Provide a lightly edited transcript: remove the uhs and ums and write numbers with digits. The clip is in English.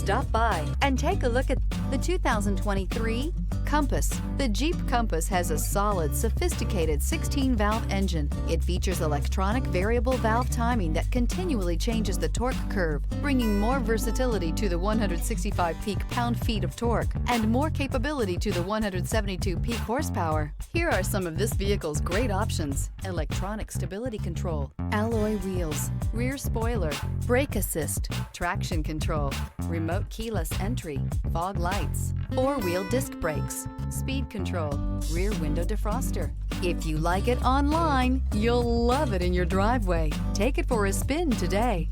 Stop by and take a look at the 2023 Compass. The Jeep Compass has a solid, sophisticated 16-valve engine. It features electronic variable valve timing that continually changes the torque curve, bringing more versatility to the 165 peak pound-feet of torque and more capability to the 172 peak horsepower. Here are some of this vehicle's great options: electronic stability control, alloy wheels, rear spoiler, brake assist, traction control, remote keyless entry, fog lights, four-wheel disc brakes, speed control, rear window defroster. If you like it online, you'll love it in your driveway. Take it for a spin today.